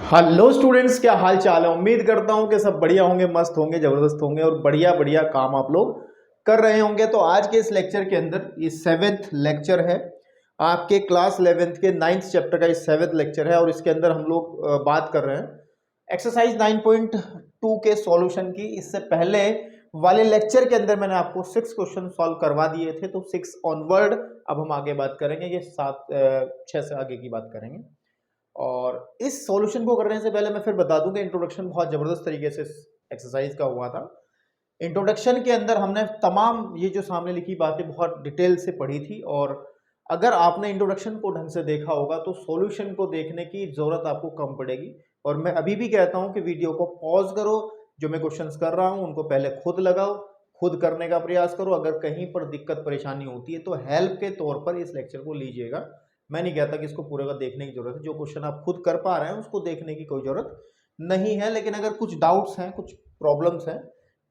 Hello students, क्या हाल चाल है। उम्मीद करता हूं कि सब बढ़िया होंगे, मस्त होंगे, जबरदस्त होंगे और बढ़िया बढ़िया काम आप लोग कर रहे होंगे। तो आज के इस लेक्चर के अंदर ये 7th लेक्चर है आपके क्लास 11th के 9th चैप्टर का। ये 7th लेक्चर है और इसके अंदर हम लोग बात कर रहे हैं एक्सरसाइज 9.2 के सॉल्यूशन की। इससे पहले वाले लेक्चर के अंदर मैंने आपको 6 क्वेश्चन सॉल्व करवा दिए थे, तो 6 ऑनवर्ड अब हम आगे बात करेंगे। ये 6 से आगे की बात करेंगे। और इस सॉल्यूशन को करने से पहले मैं फिर बता दूं कि इंट्रोडक्शन बहुत ज़बरदस्त तरीके से एक्सरसाइज का हुआ था। इंट्रोडक्शन के अंदर हमने तमाम ये जो सामने लिखी बातें बहुत डिटेल से पढ़ी थी, और अगर आपने इंट्रोडक्शन को ढंग से देखा होगा तो सॉल्यूशन को देखने की ज़रूरत आपको कम पड़ेगी। और मैं अभी भी कहता हूं कि वीडियो को पॉज करो, जो मैं क्वेश्चंस कर रहा हूं उनको पहले खुद लगाओ, खुद करने का प्रयास करो। अगर कहीं पर दिक्कत परेशानी होती है तो हेल्प के तौर पर इस लेक्चर को लीजिएगा। मैं नहीं कहता कि इसको पूरे का देखने की जरूरत है, जो क्वेश्चन आप खुद कर पा रहे हैं उसको देखने की कोई जरूरत नहीं है। लेकिन अगर कुछ डाउट्स हैं, कुछ प्रॉब्लम्स हैं,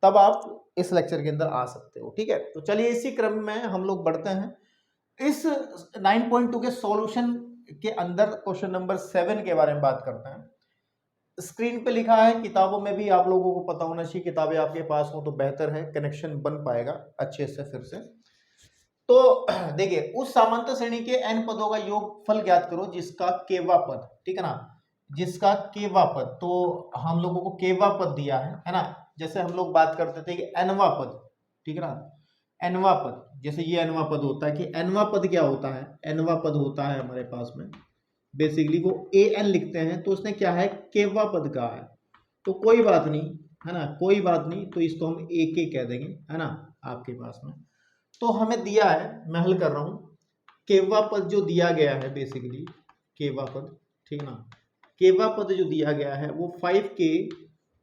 तब आप इस लेक्चर के अंदर आ सकते हो। ठीक है, तो चलिए इसी क्रम में हम लोग बढ़ते हैं। इस 9.2 के सॉल्यूशन के अंदर क्वेश्चन नंबर 7 के बारे में बात करते हैं। स्क्रीन पे लिखा है, किताबों में भी आप लोगों को पता होना चाहिए, किताबें आपके पास हो तो बेहतर है, कनेक्शन बन पाएगा अच्छे से फिर से। तो देखिए, उस सामांतर श्रेणी के n पदों का योगफल ज्ञात करो जिसका केवा पद, ठीक है ना, जिसका केवा पद। तो हम लोगों को केवा पद दिया है ना। जैसे हम लोग बात करते थे कि nवा पद, ठीक है ना, nवा पद। जैसे ये nवा पद होता है कि nवा पद क्या होता है, nवा पद होता है हमारे पास में बेसिकली वो an लिखते हैं, तो उसने क्या है, केवा पद का है। तो कोई बात नहीं, है ना, कोई बात नहीं, तो इसको हम a के कह देंगे, है ना, आपके पास में। तो हमें दिया है, मैं हल कर रहा हूं, केवा पद जो दिया गया है बेसिकली, केवा पद, ठीक ना, केवा पद जो दिया गया है वो 5k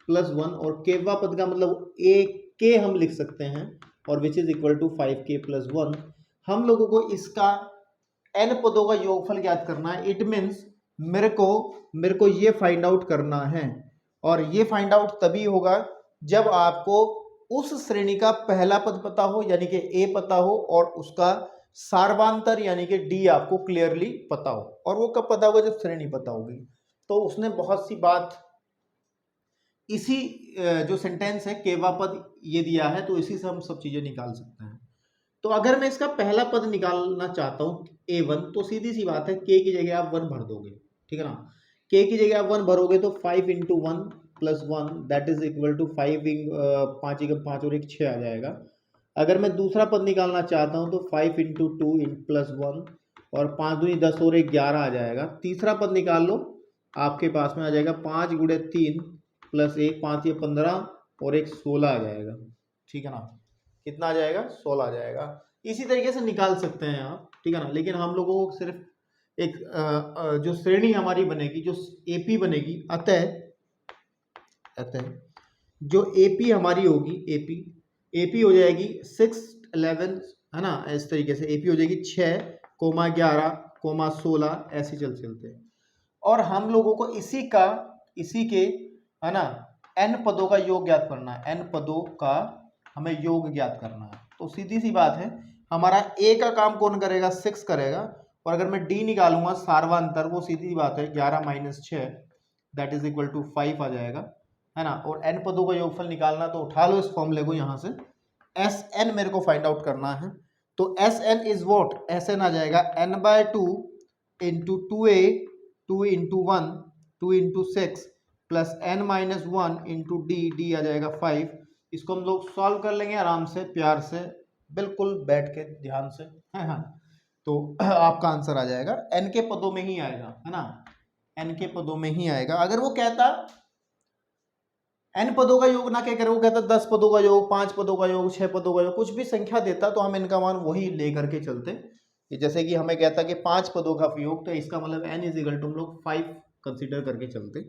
+ 1, और केवा पद का मतलब a के हम लिख सकते हैं, और which is equal to 5k + 1। हम लोगों को इसका n पदों का योगफल ज्ञात करना है। इट मीन्स मेरे को ये फाइंड आउट करना है, और ये फाइंड आउट तभी होगा जब आपको उस श्रेणी का पहला पद पता हो, यानी कि ए पता हो, और उसका सार्वांतर यानी कि डी आपको क्लियरली पता हो। और वो कब पता होगा, जब श्रेणी पता होगी। तो उसने बहुत सी बात इसी जो सेंटेंस है केवा पद ये दिया है, तो इसी से हम सब चीजें निकाल सकते हैं। तो अगर मैं इसका पहला पद निकालना चाहता हूं a1, तो सीधी सी बात है k की जगह आप 1 भर दोगे, ठीक है ना। k की जगह आप 1 भरोगे तो 5 × 1 + 1 दैट इज इक्वल टू 5 5 × 5 और 1 6 आ जाएगा। अगर मैं दूसरा पद निकालना चाहता हूं तो 5 × 2 + 1 और 5 दूनी 10 और 1 11 आ जाएगा। तीसरा पद निकाल लो, आपके पास में आ जाएगा 5 × 3 + 1 5 या 15 और 1 16 आ जाएगा, ठीक है ना। कितना आ जाएगा, 16 आ जाएगा। इसी तरीके से निकाल सकते हैं आप, ठीक है ना। लेकिन हम लोगों को सिर्फ एक जो श्रेणी हमारी बनेगी, जो एपी बनेगी, अतः जो एपी हमारी होगी, एपी हो जाएगी 6 11, है ना। इस तरीके से एपी हो जाएगी 6, 11, 16, ऐसे चलते। और हम लोगों को इसी के, है ना, n पदों का योग ज्ञात करना है। n पदों का हमें योग ज्ञात करना है। तो सीधी सी बात है, हमारा a का काम कौन करेगा, 6 करेगा। और अगर मैं d निकालूंगा सार्वांतर, वो सीधी बात है 11 - 6 दैट इज इक्वल टू 5 आ जाएगा, है ना। और n पदों का योगफल निकालना, तो उठा लो इस फॉर्मूले को यहाँ से, Sn मेरे को फाइंड आउट करना है। तो Sn इज वॉट, Sn आ जाएगा n/2 × 2a 2 × 1 2 × 6 + n - 1 × d आ जाएगा 5। इसको हम लोग सॉल्व कर लेंगे आराम से, प्यार से, बिल्कुल बैठ के ध्यान से, है हाँ। तो आपका आंसर आ जाएगा, n के पदों में ही आएगा, है ना, n के पदों में ही आएगा। अगर वो कहता n पदों का योग ना क्या करे, वो कहता 10 पदों का योग, 5 पदों का योग, 6 पदों का योग, कुछ भी संख्या देता, तो हम इनका मान वही लेकर के चलते। जैसे कि हमें कहता कि 5 पदों का योग, तो इसका मतलब n = हम लोग 5 कंसीडर करके चलते।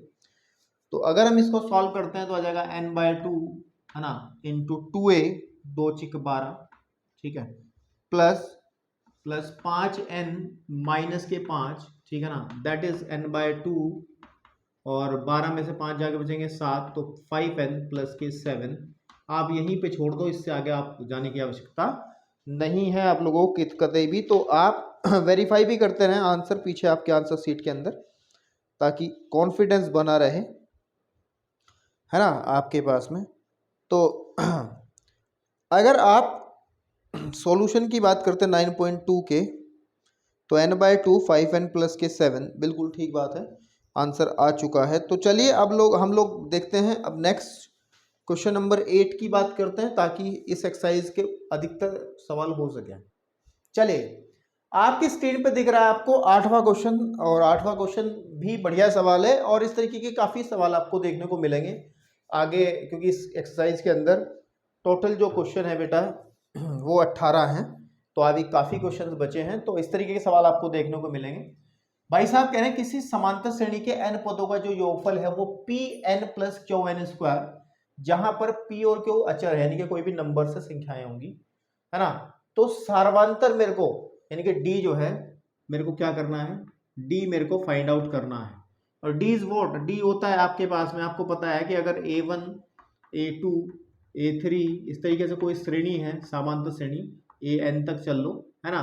तो अगर हम इसको सॉल्व करते हैं तो आ जाएगा n/2, है ना, × 2a 2 × 6 12, ठीक है, प्लस 5n - 5, ठीक है ना, दैट इज n/2, और 12 में से 5 जाके बचेंगे 7, तो 5n + 7। आप यहीं पे छोड़ दो, इससे आगे आप जाने की आवश्यकता नहीं है आप लोगों को कतई भी। तो आप वेरीफाई भी करते रहें आंसर पीछे आपके आंसर सीट के अंदर, ताकि कॉन्फिडेंस बना रहे, है ना, आपके पास में। तो अगर आप सॉल्यूशन की बात करते हैं 9.2 के, तो n/2 5n प्लस के 7, बिल्कुल ठीक बात है, आंसर आ चुका है। तो चलिए अब हम लोग देखते हैं अब नेक्स्ट क्वेश्चन नंबर 8 की बात करते हैं, ताकि इस एक्सरसाइज के अधिकतर सवाल हो सके। चलिए, आपकी स्क्रीन पे दिख रहा है आपको 8वां क्वेश्चन, और 8वां क्वेश्चन भी बढ़िया सवाल है, और इस तरीके के काफ़ी सवाल आपको देखने को मिलेंगे आगे, क्योंकि इस एक्सरसाइज के अंदर टोटल जो क्वेश्चन है बेटा वो 18 हैं, तो अभी काफ़ी क्वेश्चन बचे हैं, तो इस तरीके के सवाल आपको देखने को मिलेंगे। भाई साहब कह रहे हैं किसी समांतर श्रेणी के n पदों का जो योगफल है वो Pn प्लस Qn स्क्वायर, जहां पर P और Q अचर है, यानी कि कोई भी नंबर से संख्याएं होंगी, है ना, तो सार्वंतर मेरे को, यानी कि D जो है मेरे को क्या करना है, D मेरे को फाइंड आउट करना है। और D इज व्हाट, D होता है आपके पास में, आपको पता है कि अगर A1 A2 A3 इस तरीके से कोई श्रेणी है, समांतर श्रेणी AN तक चल लो, है ना,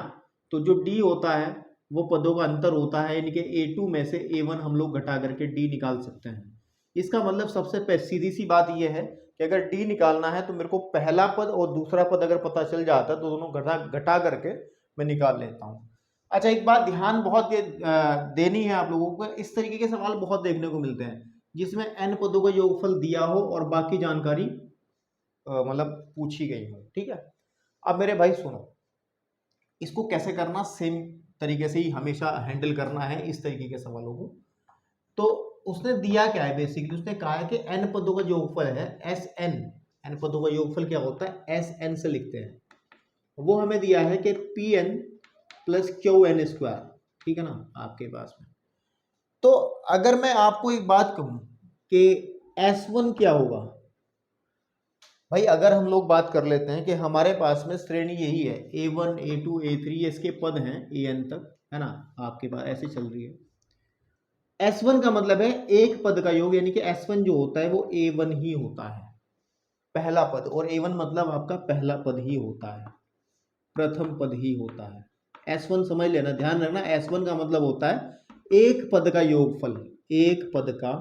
तो जो D होता है वो पदों का अंतर होता है, यानी कि A2 में से A1 हम लोग घटा करके D निकाल सकते हैं। इसका मतलब सबसे सीधी सी बात यह है कि अगर D निकालना है तो मेरे को पहला पद और दूसरा पद अगर पता चल जाता है तो दोनों घटा करके मैं निकाल लेता हूँ। अच्छा, एक बात ध्यान बहुत देनी है आप लोगों को, इस तरीके के सवाल बहुत देखने को मिलते हैं जिसमें n पदों का योगफल दिया हो और बाकी जानकारी मतलब पूछी गई हो, ठीक है। अब मेरे भाई सुनो, इसको कैसे करना, सेम तरीके से ही हमेशा हैंडल करना है इस तरीके के सवालों को। तो उसने दिया क्या है, बेसिकली उसने कहा है कि n पदों का योगफल है Sn, n पदों का योगफल क्या होता है Sn से लिखते हैं, वो हमें दिया है कि Pn प्लस Qn स्क्वायर, ठीक है ना, आपके पास में। तो अगर मैं आपको एक बात कहूं कि S1 क्या होगा, भाई अगर हम लोग बात कर लेते हैं कि हमारे पास में श्रेणी यही है A1 A2 A3, इसके पद हैं AN तक, है ना, आपके पास ऐसे चल रही है। S1 का मतलब है एक पद का योग, यानी कि S1 जो होता है वो A1 ही होता है, पहला पद, और A1 मतलब आपका पहला पद ही होता है, प्रथम पद ही होता है। S1 समझ लेना, ध्यान रखना, S1 का मतलब होता है एक पद का योगफल, एक पद का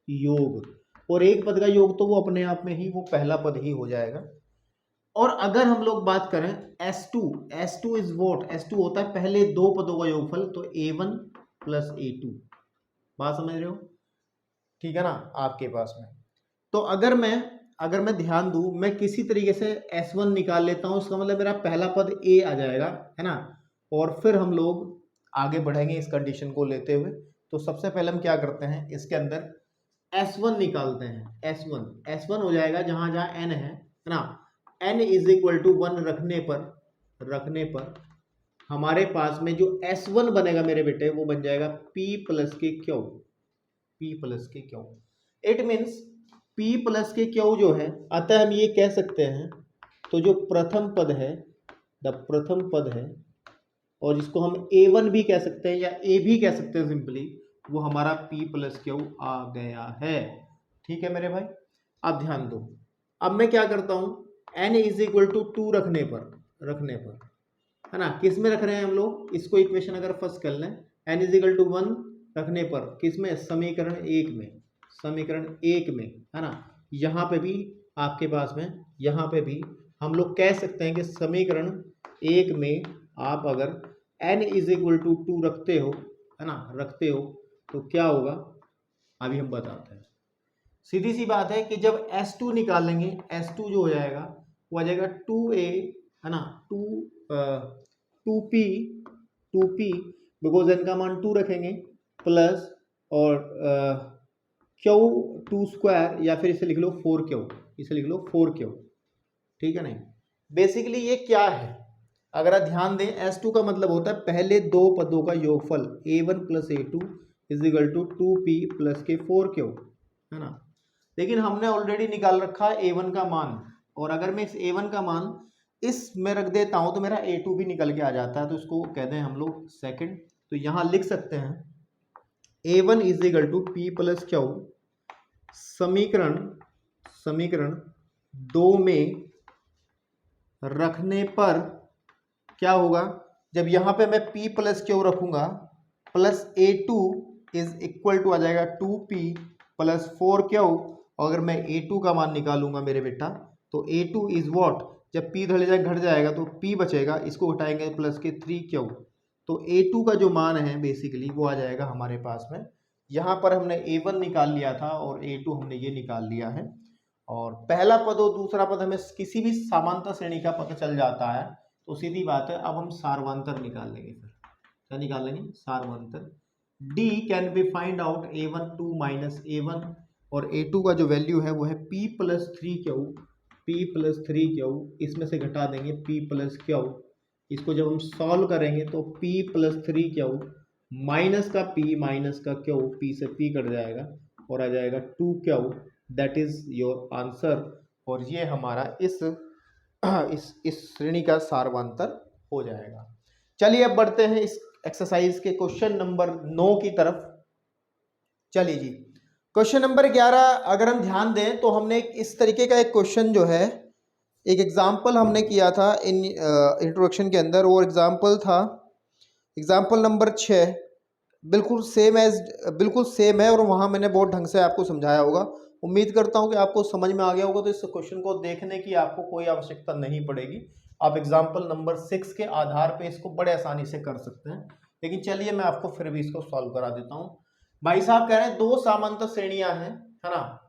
योग, और एक पद का योग तो वो अपने आप में ही वो पहला पद ही हो जाएगा। और अगर हम लोग बात करें S2 इज व्हाट, S2 होता है पहले दो पदों का योगफल, तो A1 प्लस A2, बात समझ रहे हो, ठीक है ना, आपके पास में। तो अगर मैं ध्यान दूं, मैं किसी तरीके से S1 निकाल लेता हूं, इसका मतलब मेरा पहला पद A आ जाएगा, है ना, और फिर हम लोग आगे बढ़ेंगे इस कंडीशन को लेते हुए। तो सबसे पहले हम क्या करते हैं, इसके अंदर S1 निकालते हैं। S1 हो जाएगा जहां जहां n है ना, n इज इक्वल टू 1 रखने पर हमारे पास में जो S1 बनेगा मेरे बेटे, वो बन जाएगा P प्लस के Q। It means P plus के Q जो है, अतः हम ये कह सकते हैं, तो जो प्रथम पद है, और जिसको हम A1 भी कह सकते हैं या A भी कह सकते हैं सिंपली, वो हमारा P प्लस Q आ गया है, ठीक है मेरे भाई। अब ध्यान दो, अब मैं क्या करता हूं, n इज इक्वल टू 2 रखने पर, है ना, किस में रख रहे हैं हम लोग, इसको इक्वेशन अगर फर्स्ट कर लें, n इज इक्वल टू 1 रखने पर, किस में, समीकरण 1 में, है ना, यहाँ पे भी आपके पास में, यहाँ पे भी हम लोग कह सकते हैं कि समीकरण 1 में आप अगर n इज इक्वल टू 2 रखते हो, है ना, तो क्या होगा, अभी हम बताते हैं। सीधी सी बात है कि जब S2 निकालेंगे, S2 जो हो जाएगा वो आ जाएगा 2A, है ना, 2P बिकॉज n का मान 2 रखेंगे, प्लस और Q2 स्क्वायर, या फिर इसे लिख लो 4Q, ठीक है नहीं। बेसिकली ये क्या है, अगर आप ध्यान दें, S2 का मतलब होता है पहले दो पदों का योगफल, A1 plus A2 is equal to 2P plus के 4Q, है ना। लेकिन हमने ऑलरेडी निकाल रखा है A1 का मान, और अगर मैं इस A1 का मान इस में रख देता हूं तो मेरा A2 भी निकल के आ जाता है, तो इसको कहते हैं हम लोग सेकंड। तो यहां लिख सकते हैं A1 is equal to P plus Q, समीकरण 2 में रखने पर क्या होगा, जब यहाँ पे मैं P प्लस Q रखूंगा plus A2 is equal to आ जाएगा 2P प्लस 4Q। अगर मैं A2 का मान निकालूंगा मेरे बेटा तो A2 इज वॉट, जब P धड़े जाए घट जाएगा तो P बचेगा, इसको घटाएंगे प्लस के 3Q। तो A2 का जो मान है बेसिकली वो आ जाएगा हमारे पास में, यहाँ पर हमने A1 निकाल लिया था और A2 हमने ये निकाल लिया है। और पहला पद और दूसरा पद हमें किसी भी समांतर श्रेणी का पता चल जाता है, तो सीधी बात है अब हम सारवांतर निकाल लेंगे। फिर क्या निकाल लेंगे? सारवांतर। D can be find out A1 2 minus A1 और A2 का जो वैल्यू है वो है P plus 3Q, P plus 3Q, इसमें से घटा देंगे P प्लस Q। इसको जब हम सॉल्व करेंगे तो P प्लस 3Q माइनस का P माइनस का Q, P से P कट जाएगा और आ जाएगा 2Q। That is your answer. और ये हमारा इस श्रेणी का सारवांतर हो जाएगा। चलिए अब बढ़ते हैं इस एक्सरसाइज के क्वेश्चन नंबर 9 की तरफ। चलिए जी, क्वेश्चन नंबर 11 अगर हम ध्यान दें तो हमने इस तरीके का एक क्वेश्चन जो है, एक एग्जाम्पल हमने किया था इन इंट्रोडक्शन के अंदर। वो एग्जाम्पल था एग्जाम्पल नंबर 6, बिल्कुल सेम है और वहाँ मैंने बहुत ढंग से आपको समझाया होगा। उम्मीद करता हूँ कि आपको समझ में आ गया होगा, तो इस क्वेश्चन को देखने की आपको कोई आवश्यकता नहीं पड़ेगी। आप एग्जाम्पल नंबर 6 के आधार पे इसको बड़े आसानी से कर सकते हैं। लेकिन चलिए मैं आपको फिर भी इसको सॉल्व करा देता हूँ। भाई साहब कह रहे हैं दो समांतर श्रेणियां हैं, है ना,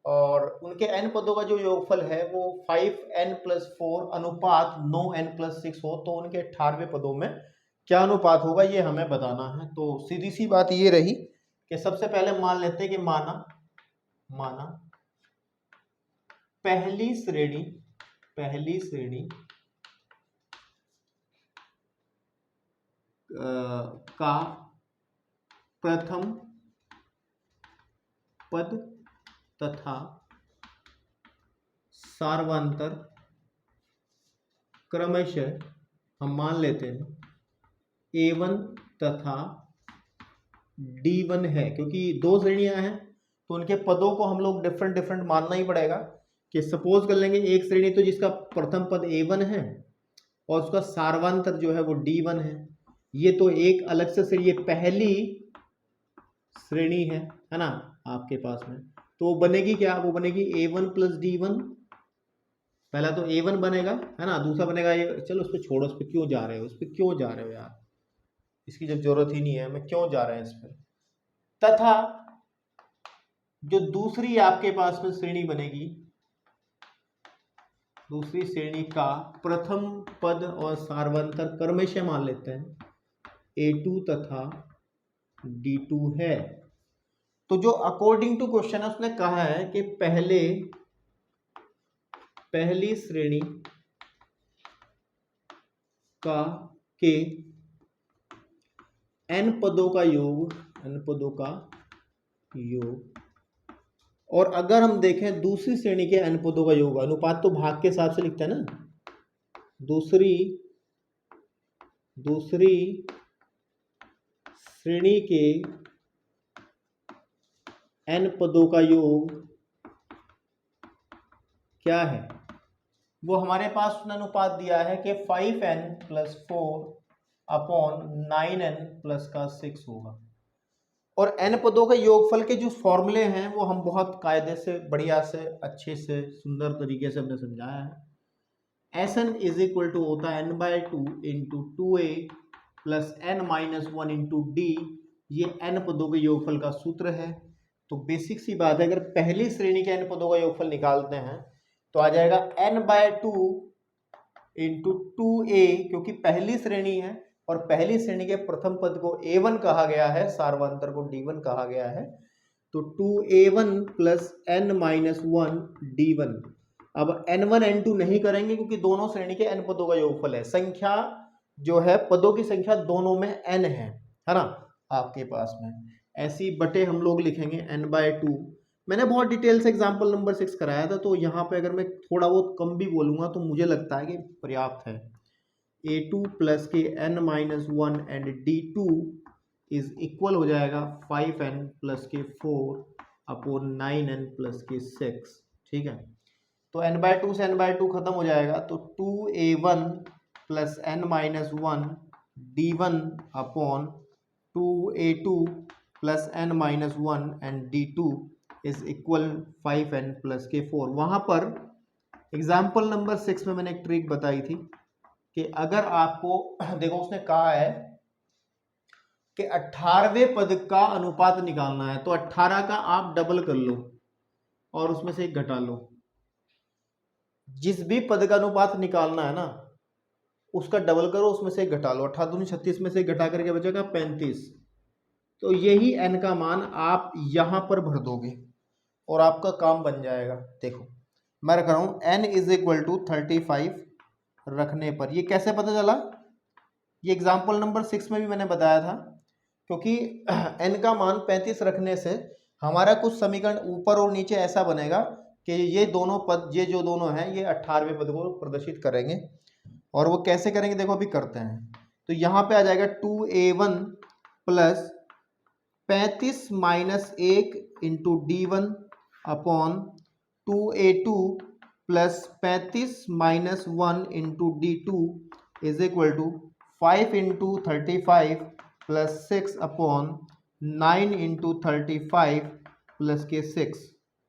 और उनके n पदों का जो योगफल है वो 5n प्लस 4 अनुपात 9n प्लस 6 हो, तो उनके 18वें पदों में क्या अनुपात होगा ये हमें बताना है। तो सीधी सी बात ये रही कि सबसे पहले मान लेते हैं कि माना पहली श्रेणी का प्रथम पद तथा सारवांतर क्रमशः हम मान लेते हैं A1 तथा D1 है। क्योंकि दो श्रेणियां हैं तो उनके पदों को हम लोग डिफरेंट मानना ही पड़ेगा। कि सपोज कर लेंगे एक श्रेणी तो जिसका प्रथम पद A1 है और उसका सारवांतर जो है वो D1 है। ये तो एक अलग से श्रेणी, पहली श्रेणी है ना आपके पास में, तो बनेगी क्या? वो बनेगी A1 प्लस D1। पहला तो A1 बनेगा, है ना, दूसरा बनेगा ये। चलो उस पर छोड़ो, उस पर क्यों जा रहे हो यार, इसकी जब जरूरत ही नहीं है, मैं क्यों जा रहे हैं इस पर। तथा जो दूसरी आपके पास में श्रेणी बनेगी, दूसरी श्रेणी का प्रथम पद और सारवांतर क्रमशः मान लेते हैं A2 तथा D2 है। तो जो अकॉर्डिंग टू क्वेश्चन है उसने कहा है कि पहली श्रेणी के n पदों का योग, और अगर हम देखें दूसरी श्रेणी के n पदों का योग, अनुपात तो भाग के हिसाब से लिखते हैं ना, दूसरी श्रेणी के n पदों का योग क्या है, वो हमारे पास उसने अनुपात दिया है कि 5n plus 4 upon 9n plus का 6 होगा। और n पदों के योगफल के जो फॉर्मूले हैं वो हम बहुत कायदे से, बढ़िया से, अच्छे से, सुंदर तरीके से हमने समझाया है। Sn इज इक्वल टू होता है n/2 into 2a plus n minus 1 into d। ये n पदों के योगफल का सूत्र है। तो बेसिक सी बात है, अगर पहली श्रेणी के n पदों का योगफल निकालते हैं तो आ जाएगा n/2 इंटू 2a, क्योंकि पहली श्रेणी है और पहली श्रेणी के प्रथम पद को A1 कहा गया है, सारवांतर को D1 कहा गया है। तो 2a1 plus n minus 1 D1। अब n1 n2 नहीं करेंगे क्योंकि दोनों श्रेणी के n पदों का योगफल है। संख्या जो है, पदों की संख्या दोनों में n है ना आपके पास में। ऐसी बटे हम लोग लिखेंगे n/2। मैंने बहुत डिटेल से एग्जाम्पल नंबर 6 कराया था, तो यहाँ पे अगर मैं थोड़ा बहुत कम भी बोलूँगा तो मुझे लगता है कि पर्याप्त है। A2 प्लस के n minus 1 and D2 is equal हो जाएगा 5n प्लस के 4 अपॉन 9n प्लस के 6। ठीक है, तो n/2 से n/2 खत्म हो जाएगा, तो 2a1 plus n minus 1 D1 upon 2a2 plus n minus 1 and d2 is equal 5n plus के 4। वहाँ पर एग्जाम्पल नंबर 6 में मैंने एक ट्रिक बताई थी कि अगर आपको देखो उसने कहा है कि 18वें पद का अनुपात निकालना है, तो 18 का आप डबल कर लो और उसमें से एक घटा लो। जिस भी पद का अनुपात निकालना है ना उसका डबल करो, उसमें से एक घटा लो। 18 दूनी 36 में से एक घटा करके बचेगा 35। तो यही n का मान आप यहां पर भर दोगे और आपका काम बन जाएगा। देखो मैं रख रहा हूं n इज इक्वल टू 35 रखने पर। ये कैसे पता चला? ये एग्जाम्पल नंबर 6 में भी मैंने बताया था, क्योंकि n का मान 35 रखने से हमारा कुछ समीकरण ऊपर और नीचे ऐसा बनेगा कि ये दोनों पद, ये जो दोनों हैं, ये 18वें पद को प्रदर्शित करेंगे। और वो कैसे करेंगे देखो अभी करते हैं। तो यहाँ पे आ जाएगा 2a1 plus 35 minus 1 into d1 upon 2a2 plus 35 minus 1 into d2 is equal to 5 into 35 plus 6 upon 9 into 35 plus के 6।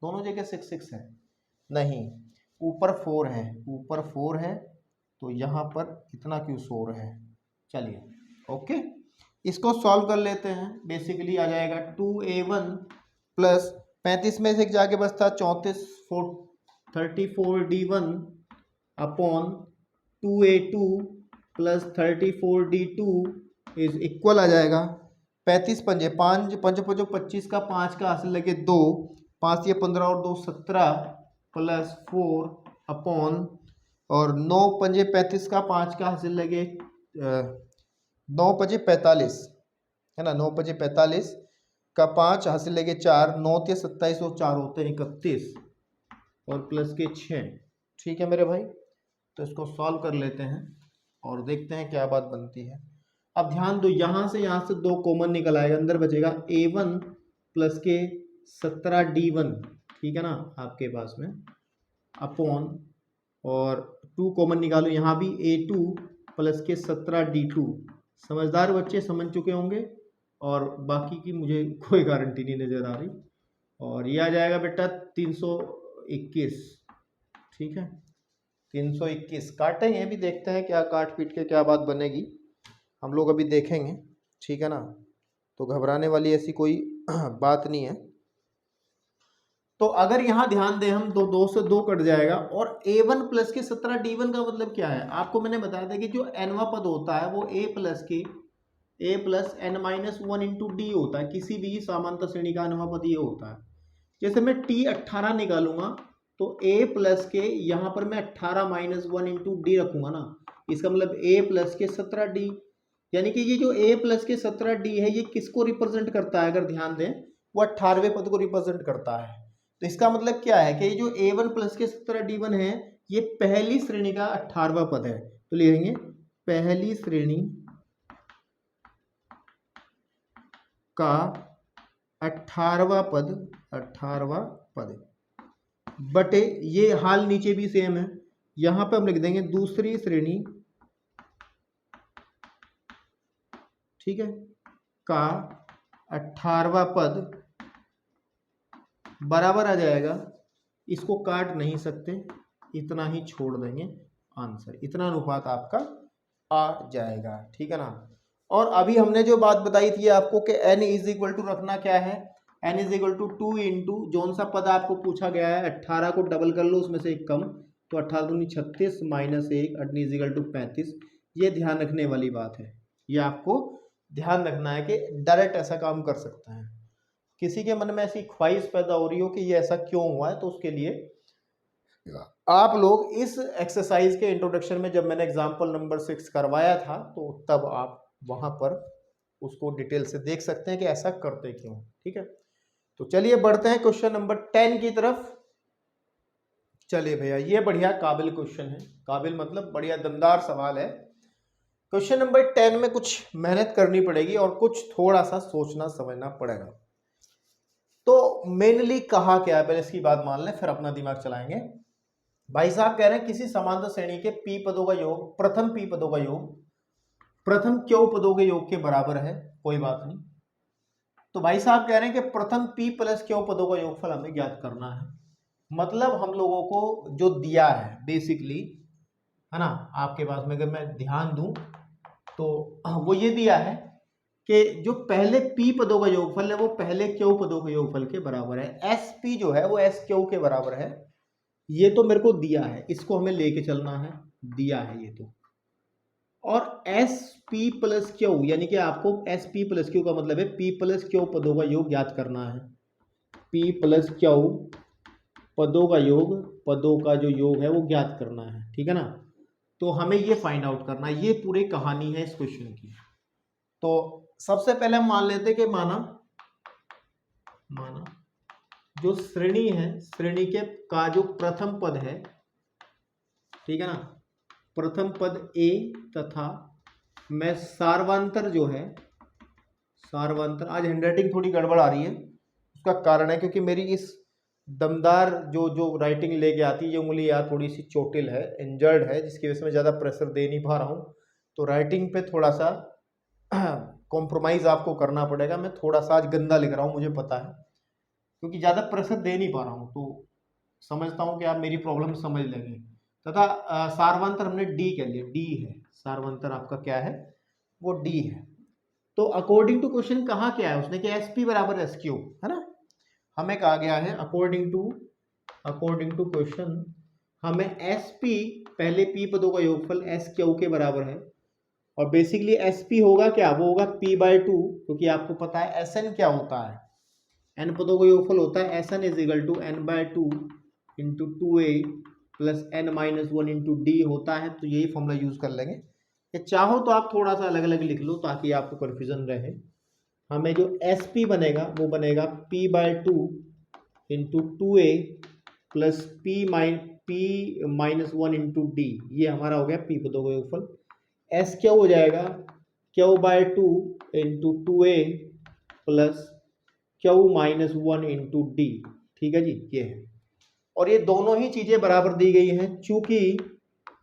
दोनों जगह 6 6 है, नहीं ऊपर 4 है, ऊपर 4 है तो यहाँ पर इतना क्यों शोर है। चलिए ओके, इसको सॉल्व कर लेते हैं। बेसिकली आ जाएगा 2a1 प्लस 35 में से एक जाके बचता 34d1 upon 2a2 plus 34d2 is equal आ जाएगा 35 पंजे 5 5 5 25 का 5 का हासिल लगे 2, 5 ये 15 और 2 17 प्लस 4 अपॉन और 9 पंजे 35 का 5 का हासिल लगे 9 पंजे 45 है ना, 9 पंजे 45 का 5 हासिल लगे 4, 9 ते 27 और 4 होते हैं 31 और प्लस के 6। ठीक है मेरे भाई, तो इसको सॉल्व कर लेते हैं और देखते हैं क्या बात बनती है। अब ध्यान दो, यहाँ से 2 कॉमन निकल आएगा, अंदर बचेगा a1 प्लस के 17d1, ठीक है ना आपके पास में, अपॉन और 2 कॉमन निकालो, यहाँ भी a2 प्लस के 17d2। समझदार बच्चे समझ चुके होंगे और बाकी की मुझे कोई गारंटी नहीं नज़र आ रही। और ये आ जाएगा बेटा 321, ठीक है 321। काटेंगे भी, देखते हैं क्या काट पीट के क्या बात बनेगी, हम लोग अभी देखेंगे, ठीक है ना। तो घबराने वाली ऐसी कोई बात नहीं है। तो अगर यहाँ ध्यान दें हम, तो 2 से 2 कट जाएगा और a1 प्लस के 17d1 का मतलब क्या है आपको मैंने बताया था कि जो nवा पद होता है वो a plus n minus 1 into D होता है। किसी भी समांतर श्रेणी का nवा पद ये होता है। जैसे मैं t18 निकालूंगा तो a प्लस के यहाँ पर मैं 18 माइनस 1 इंटू डी रखूंगा ना, इसका मतलब a प्लस के 17d, यानी कि ये जो a प्लस के 17d है ये किसको रिप्रेजेंट करता है? अगर ध्यान दें वो 18वें पद को रिप्रेजेंट करता है। तो इसका मतलब क्या है कि ये जो a1 प्लस के 17d1 है ये पहली श्रेणी का 18वां पद है। तो लिखेंगे पहली श्रेणी का 18वां पद बटे, ये हाल नीचे भी सेम है, यहां पे हम लिख देंगे दूसरी श्रेणी, ठीक है, का 18वां पद बराबर आ जाएगा, इसको काट नहीं सकते, इतना ही छोड़ देंगे आंसर, इतना अनुपात आपका आ जाएगा, ठीक है ना। और अभी हमने जो बात बताई थी आपको कि n इज इक्वल टू रखना क्या है, n is equal to 2 into जोन सा पद आपको पूछा गया है 18 को डबल कर लो उसमें से एक कम, तो 18 दूनी 36 minus 1 n is equal to 35। ये ध्यान रखने वाली बात है, ये आपको ध्यान रखना है कि डायरेक्ट ऐसा काम कर सकते हैं। किसी के मन में ऐसी ख्वाहिश पैदा हो रही हो कि ये ऐसा क्यों हुआ है, तो उसके लिए आप लोग इस एक्सरसाइज के इंट्रोडक्शन में जब मैंने एग्जाम्पल नंबर 6 करवाया था तो तब आप वहां पर उसको डिटेल से देख सकते हैं कि ऐसा करते क्यों, ठीक है। तो चलिए बढ़ते हैं क्वेश्चन नंबर 10 की तरफ। चलिए भैया, ये बढ़िया काबिल क्वेश्चन है, काबिल मतलब बढ़िया दमदार सवाल है। क्वेश्चन नंबर 10 में कुछ मेहनत करनी पड़ेगी और कुछ थोड़ा सा सोचना समझना पड़ेगा। तो मेनली कहा क्या है, पहले इसकी बात मान लें फिर अपना दिमाग चलाएंगे। भाई साहब कह रहे हैं किसी समांतर श्रेणी के p पदों का योग प्रथम p पदों का योग प्रथम q पदों के योग के बराबर है। कोई बात नहीं, तो भाई साहब कह रहे हैं कि प्रथम p प्लस क्यू पदों का योगफल हमें ज्ञात करना है। मतलब हम लोगों को जो दिया है बेसिकली, है ना, आपके पास में अगर मैं ध्यान दूं तो वो ये दिया है कि जो पहले p पदों का योगफल है वो पहले q पदों के योगफल के बराबर है। sp जो है वो sq के बराबर है। ये तो मेरे को दिया है, इसको हमें लेके चलना है, दिया है ये तो। और sp प्लस क्यू यानी कि आपको sp प्लस क्यू का मतलब है p प्लस क्यू पदों का योग ज्ञात करना है। p प्लस क्यू पदों का योग, पदों का जो योग है वो ज्ञात करना है, ठीक है ना। तो हमें ये फाइंड आउट करना है, ये पूरी कहानी है इस क्वेश्चन की। तो सबसे पहले हम मान लेते कि माना जो श्रेणी है, श्रेणी के का जो प्रथम पद है, ठीक है ना, प्रथम पद a तथा मैं सार्वंतर जो है, सार्वंतर, आज हैंडराइटिंग थोड़ी गड़बड़ आ रही है, उसका कारण है क्योंकि मेरी इस दमदार जो राइटिंग लेके आती है ये उंगली यार थोड़ी सी चोटिल है, इंजर्ड है, जिसकी वजह से मैं ज़्यादा प्रेशर दे नहीं पा रहा हूँ। तो राइटिंग पे थोड़ा सा कॉम्प्रोमाइज़ आपको करना पड़ेगा। मैं थोड़ा सा आज गंदा लिख रहा हूँ, मुझे पता है, क्योंकि ज़्यादा प्रेशर दे नहीं पा रहा हूँ। तो समझता हूँ कि आप मेरी प्रॉब्लम समझ लेंगे। तथा सार्वंतर हमने डी कह लिया, डी है सार्वंतर, आपका क्या है वो डी है। तो अकॉर्डिंग टू क्वेश्चन कहा क्या है उसने कि एस पी बराबर एस क्यू, है ना। हमें कहा गया है अकॉर्डिंग टू क्वेश्चन हमें एस पी पहले पी पदों का योगफल एस क्यू के बराबर है। और बेसिकली एस पी होगा क्या, वो होगा p बाय 2, क्योंकि आपको पता है एस एन क्या होता है, एन पदों का योगफल होता है S N is equal to N by 2 into 2a plus N minus 1 into D होता है। तो यही फॉर्मूला यूज कर लेंगे। या चाहो तो आप थोड़ा सा अलग अलग लिख लो ताकि आपको कन्फ्यूजन रहे। हमें जो एस पी बनेगा वो बनेगा p by 2 into 2a plus p minus 1 into D. ये हमारा हो गया p पदों का योगफल। एस क्या हो जाएगा Q by 2 into 2a plus Q minus 1 into D, ठीक है जी, ये है। और ये दोनों ही चीजें बराबर दी गई हैं। चूंकि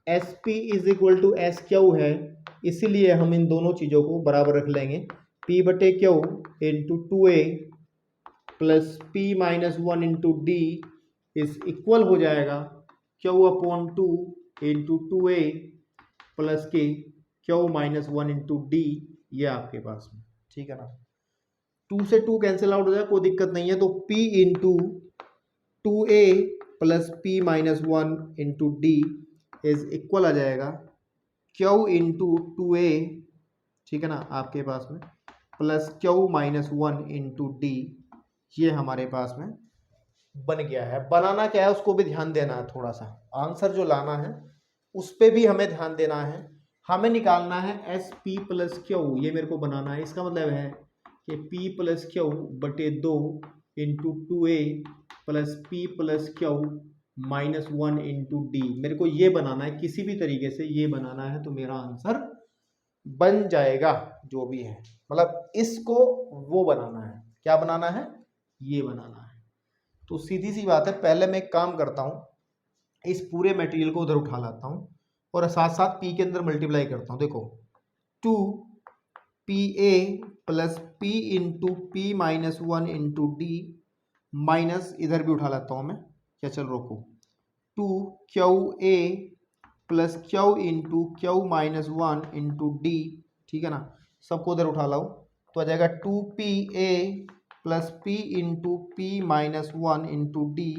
S P is equal to S Q है, इसीलिए हम इन दोनों चीजों को बराबर रख लेंगे। p बटे Q into 2a plus p minus 1 into D is equal हो जाएगा Q upon 2 into 2a plus के क्यू माइनस 1 इंटू डी, ये आपके पास में, ठीक है ना। 2 से 2 कैंसिल आउट हो जाए, कोई दिक्कत नहीं है। तो p into 2a plus p minus 1 into D is equal आ जाएगा क्यू इंटू 2a, ठीक है ना, आपके पास में plus Q minus 1 into D. ये हमारे पास में बन गया है। बनाना क्या है उसको भी ध्यान देना है, थोड़ा सा आंसर जो लाना है उस पर भी हमें ध्यान देना है। हमें निकालना है एस पी प्लस क्यू, ये मेरे को बनाना है। इसका मतलब है कि p प्लस क्यू बटे 2 into 2a plus p plus Q minus 1 into D, मेरे को ये बनाना है, किसी भी तरीके से ये बनाना है, तो मेरा आंसर बन जाएगा जो भी है। मतलब इसको वो बनाना है, क्या बनाना है, ये बनाना है। तो सीधी सी बात है, पहले मैं एक काम करता हूँ, इस पूरे मटेरियल को उधर उठा लाता हूँ और साथ साथ p के अंदर मल्टीप्लाई करता हूँ। देखो 2pa plus p into P minus 1 into D minus, इधर भी उठा लाता हूँ मैं, क्या चल रोको, 2qa plus Q into Q minus 1 into D, ठीक है ना, सबको उधर उठा लाओ तो आ जाएगा 2pa plus p into P minus 1 into D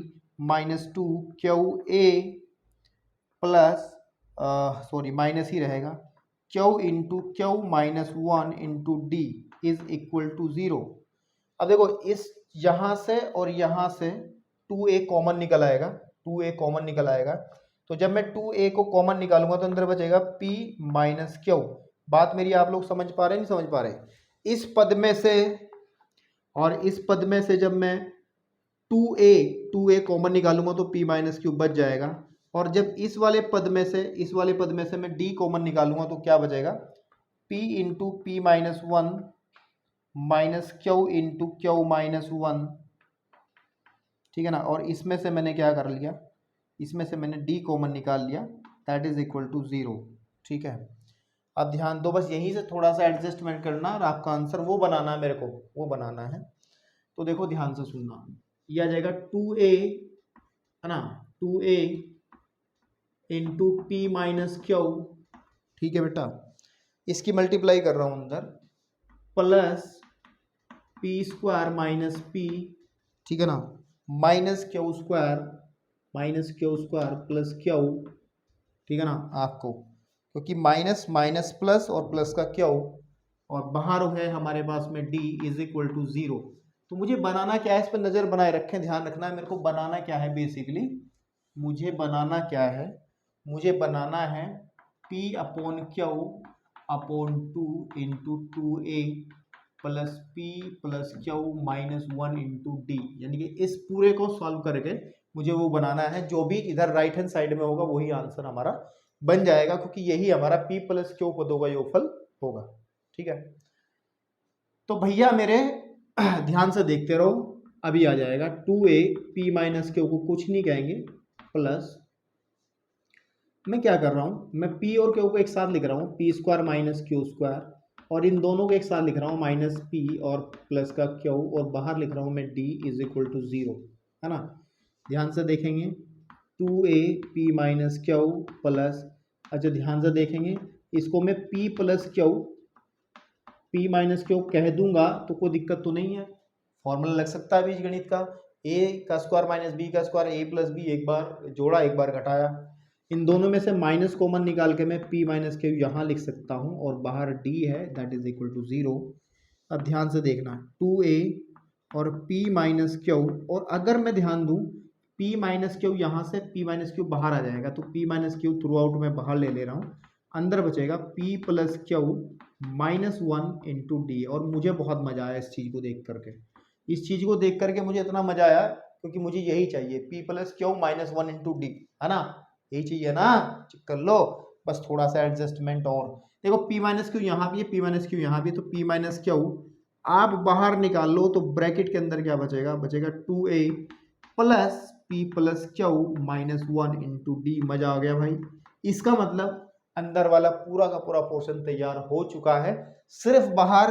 minus 2qa plus sorry minus ही रहेगा Q into Q minus 1 into D is equal to 0। अब देखो इस यहाँ से और यहाँ से 2a कॉमन निकल आएगा, 2a कॉमन निकल आएगा। तो जब मैं 2a को कॉमन निकालूंगा तो अंदर बचेगा p माइनस क्यू। बात मेरी आप लोग समझ पा रहे हैं, नहीं समझ पा रहे? इस पद में से और इस पद में से जब मैं 2a कॉमन निकालूंगा तो p माइनस क्यू बच जाएगा। और जब इस वाले पद में से मैं d कॉमन निकालूंगा तो क्या बचेगा, p into P minus 1 minus Q into Q minus 1, ठीक है ना। और इसमें से मैंने क्या कर लिया, इसमें से मैंने d कॉमन निकाल लिया, दैट इज इक्वल टू 0, ठीक है। अब ध्यान दो, बस यहीं से थोड़ा सा एडजस्टमेंट करना और आपका आंसर वो बनाना है, मेरे को वो बनाना है। तो देखो ध्यान से सुनना, ये आ जाएगा 2a है ना, 2a into P minus Q, ठीक है बेटा, इसकी मल्टीप्लाई कर रहा हूं अंदर, plus P square minus P, ठीक है ना, minus Q square plus Q, ठीक है ना आपको, क्योंकि माइनस माइनस प्लस और प्लस का क्यू, और बाहर है हमारे पास में d इज इक्वल टू 0। तो मुझे बनाना क्या है, इस पर नज़र बनाए रखें, ध्यान रखना है मेरे को बनाना क्या है बेसिकली, मुझे बनाना क्या है, मुझे बनाना है p upon Q upon 2 into 2a plus p plus Q minus 1 into D, यानी कि इस पूरे को सॉल्व करके मुझे वो बनाना है, जो भी इधर राइट हैंड साइड में होगा वही आंसर हमारा बन जाएगा, क्योंकि यही हमारा p प्लस क्यू पदों का योगफल होगा, ठीक है। तो भैया मेरे ध्यान से देखते रहो, अभी आ जाएगा 2a p माइनस क्यू को कुछ नहीं कहेंगे, प्लस मैं क्या कर रहा हूं, मैं p और q को एक साथ लिख रहा हूं, P square minus Q square, और इन दोनों को एक साथ लिख रहा हूं माइनस p और प्लस का q, और बाहर लिख रहा हूं मैं d इज इक्वल टू 0, है ना। ध्यान से देखेंगे 2a p minus Q plus, अच्छा ध्यान से देखेंगे इसको मैं p plus Q p minus Q कह दूंगा तो कोई दिक्कत तो नहीं है, फॉर्मूला लग सकता है बीजगणित का, a का स्क्वायर माइनस b का स्क्वायर, a प्लस b, एक बार जोड़ा एक बार घटाया, इन दोनों में से माइनस कॉमन निकाल के मैं p माइनस क्यू यहाँ लिख सकता हूँ, और बाहर d है दैट इज इक्वल टू 0। अब ध्यान से देखना 2a और p माइनस क्यू, और अगर मैं ध्यान दूँ p माइनस क्यू यहाँ से p माइनस क्यू बाहर आ जाएगा, तो p minus Q through out मैं बाहर ले रहा हूँ, अंदर बचेगा p plus Q minus 1 into D. और मुझे बहुत मजा आया इस चीज़ को देख करके, इस चीज़ को देख करके मुझे इतना मजा आया क्योंकि मुझे यही चाहिए, p plus Q minus 1 into D, है ना, यही चाहिए ना, चेक कर लो, बस थोड़ा सा एडजस्टमेंट। और देखो p माइनस क्यू यहाँ भी है, p माइनस क्यू यहाँ भी, तो p माइनस क्यू आप बाहर निकाल लो, तो ब्रैकेट के अंदर क्या बचेगा, बचेगा 2a plus p plus Q minus 1 into D. मजा आ गया भाई, इसका मतलब अंदर वाला पूरा का पूरा पोर्शन तैयार हो चुका है, सिर्फ बाहर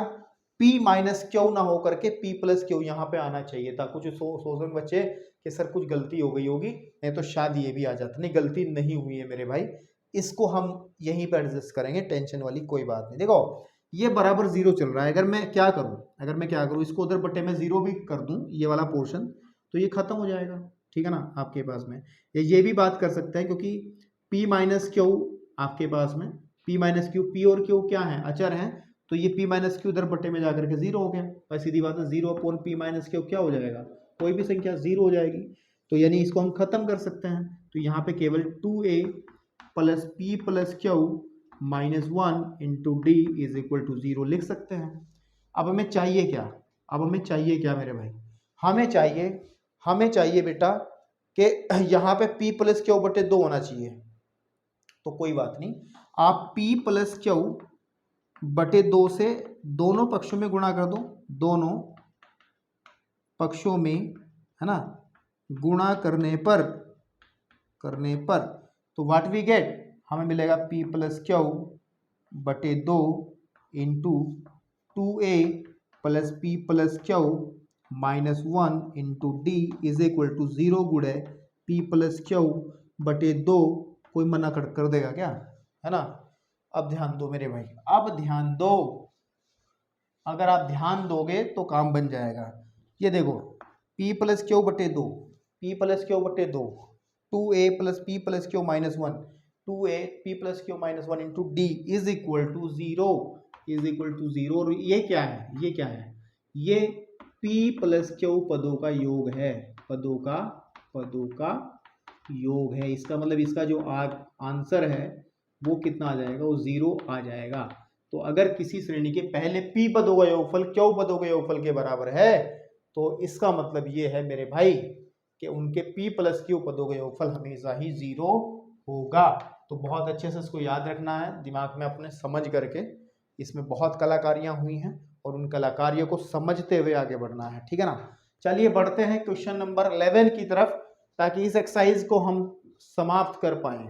p माइनस क्यू ना हो करके p प्लस क्यू यहाँ पे आना चाहिए था। कुछ सोचेंगे बच्चे कि सर कुछ गलती हो गई होगी, नहीं तो शायद ये भी आ जाता, नहीं गलती नहीं हुई है मेरे भाई, इसको हम यहीं पर एडजस्ट करेंगे, टेंशन वाली कोई बात नहीं। देखो ये बराबर 0 चल रहा है, अगर मैं क्या करूं, इसको उधर बट्टे में 0 भी कर दूं ये वाला पोर्शन, तो ये खत्म हो जाएगा, ठीक है ना आपके पास में। ये भी बात कर सकते हैं क्योंकि p माइनस क्यू आपके पास में, p माइनस क्यू, p और q क्या है, अचर हैं, तो ये p माइनस क्यू उधर बट्टे में जाकर के 0 हो गया, और सीधी बात है 0 अपॉन p माइनस क्यू क्या हो जाएगा, कोई भी संख्या 0 हो जाएगी, तो यानी इसको हम खत्म कर सकते हैं। तो यहाँ पे केवल 2a plus p plus Q minus 1 into D is equal to 0 लिख सकते हैं। अब हमें चाहिए क्या, मेरे भाई, हमें चाहिए बेटा कि यहाँ पे p प्लस क्यू बटे 2 होना चाहिए, तो कोई बात नहीं, आप p प्लस क्यू बटे 2 से दोनों पक्षों में गुणा कर दो, दोनों पक्षों में, है ना, गुणा करने पर तो व्हाट वी गेट, हमें मिलेगा p प्लस क्यू बटे 2 into 2a plus p plus Q minus 1 into D is equal to 0 गुणे p प्लस क्यू बटे 2, कोई मना कर देगा क्या, है ना। अब ध्यान दो मेरे भाई, अब ध्यान दो, अगर आप ध्यान दोगे तो काम बन जाएगा। ये देखो p प्लस क्यू बटे 2, p प्लस क्यू बटे 2, 2a plus p plus Q minus 1, 2a p plus Q minus 1 into D is equal to 0, और ये क्या है, ये p प्लस क्यू पदों का योग है, पदों का योग है, इसका मतलब इसका जो आंसर है वो कितना आ जाएगा, वो 0 आ जाएगा। तो अगर किसी श्रेणी के पहले p पदों का योगफल q पदों के योगफल के बराबर है, तो इसका मतलब ये है मेरे भाई कि उनके p प्लस q पदों का योगफल हमेशा ही 0 होगा। तो बहुत अच्छे से इसको याद रखना है, दिमाग में अपने समझ करके, इसमें बहुत कलाकारियां हुई हैं और उन कलाकारियों को समझते हुए आगे बढ़ना है, ठीक है ना। चलिए बढ़ते हैं क्वेश्चन नंबर 11 की तरफ, ताकि इस एक्सरसाइज को हम समाप्त कर पाएं।